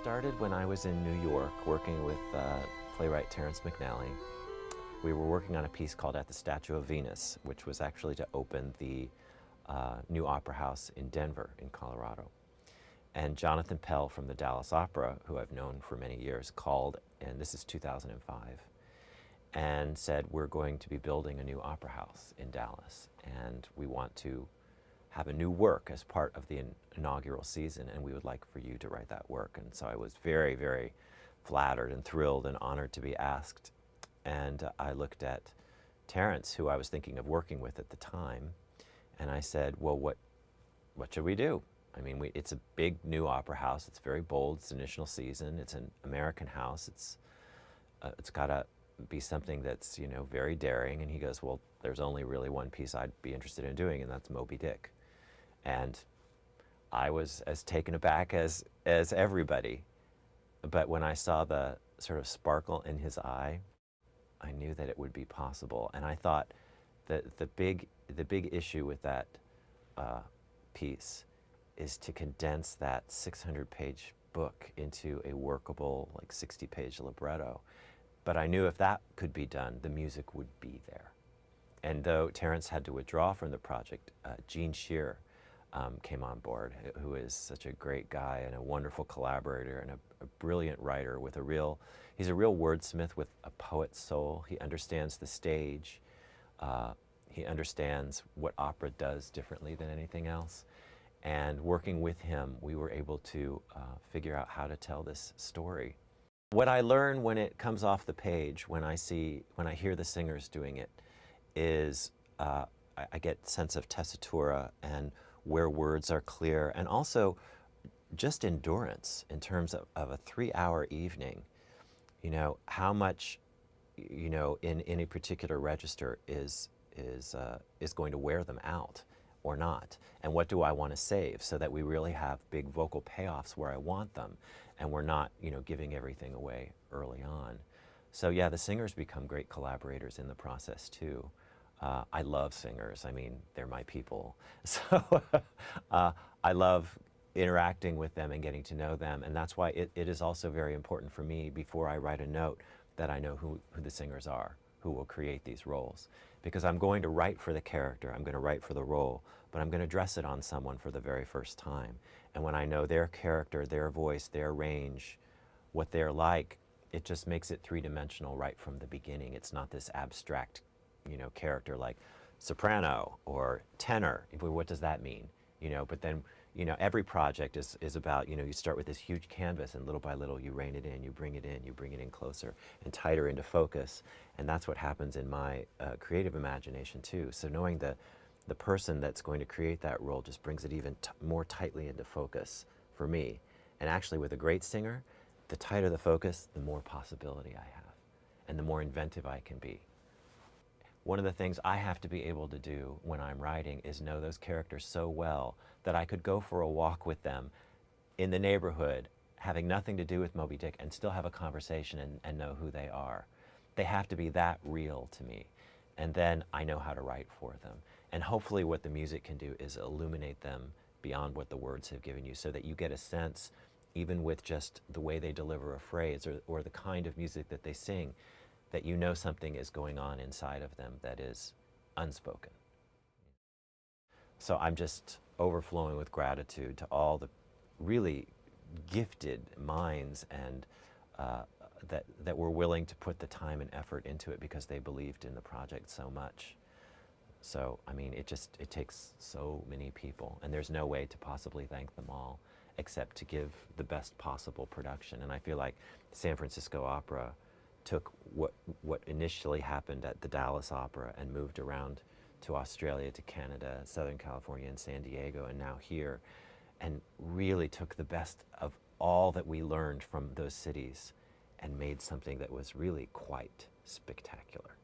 started when I was in New York working with playwright Terrence McNally. We were working on a piece called At the Statue of Venus, which was actually to open the new opera house in Denver, in Colorado. And Jonathan Pell from the Dallas Opera, who I've known for many years, called, and this is 2005, and said, we're going to be building a new opera house in Dallas, and we want to have a new work as part of the inaugural season, and we would like for you to write that work. And so I was very, very flattered and thrilled and honored to be asked. And I looked at Terrence, who I was thinking of working with at the time, and I said, well, what should we do? I mean, it's a big new opera house. It's very bold. It's initial season. It's an American house. It's got to be something that's, you know, very daring. And he goes, well, there's only really one piece I'd be interested in doing, and that's Moby-Dick. And I was as taken aback as everybody. But when I saw the sort of sparkle in his eye, I knew that it would be possible. And I thought that the big issue with that piece is to condense that 600-page book into a workable, like 60-page libretto. But I knew if that could be done, the music would be there. And though Terrence had to withdraw from the project, Gene Scheer came on board, who is such a great guy and a wonderful collaborator and a brilliant writer with he's a real wordsmith with a poet's soul. He understands the stage. He understands what opera does differently than anything else. And working with him, we were able to figure out how to tell this story. What I learn when it comes off the page, when I hear the singers doing it, is I get sense of tessitura and where words are clear, and also just endurance in terms of a 3-hour evening. You know, how much, you know, in any particular register is going to wear them out or not, and what do I want to save so that we really have big vocal payoffs where I want them, and we're not, you know, giving everything away early on. So yeah, the singers become great collaborators in the process too. I love singers. I mean, they're my people. So I love interacting with them and getting to know them, and that's why it is also very important for me, before I write a note, that I know who the singers are, who will create these roles. Because I'm going to write for the character, I'm going to write for the role, but I'm going to dress it on someone for the very first time. And when I know their character, their voice, their range, what they're like, it just makes it three-dimensional right from the beginning. It's not this abstract, you know, character like soprano or tenor. What does that mean? You know, but then, you know, every project is about, you know, you start with this huge canvas, and little by little you rein it in, you bring it in closer and tighter into focus. And that's what happens in my creative imagination too. So knowing the person that's going to create that role just brings it even more tightly into focus for me. And actually, with a great singer, the tighter the focus, the more possibility I have, and the more inventive I can be. One of the things I have to be able to do when I'm writing is know those characters so well that I could go for a walk with them in the neighborhood, having nothing to do with Moby-Dick, and still have a conversation and know who they are. They have to be that real to me. And then I know how to write for them. And hopefully what the music can do is illuminate them beyond what the words have given you, so that you get a sense, even with just the way they deliver a phrase or the kind of music that they sing, that you know something is going on inside of them that is unspoken. So I'm just overflowing with gratitude to all the really gifted minds and that were willing to put the time and effort into it because they believed in the project so much. So, I mean, it takes so many people, and there's no way to possibly thank them all except to give the best possible production. And I feel like San Francisco Opera took what initially happened at the Dallas Opera and moved around to Australia, to Canada, Southern California, and San Diego, and now here, and really took the best of all that we learned from those cities and made something that was really quite spectacular.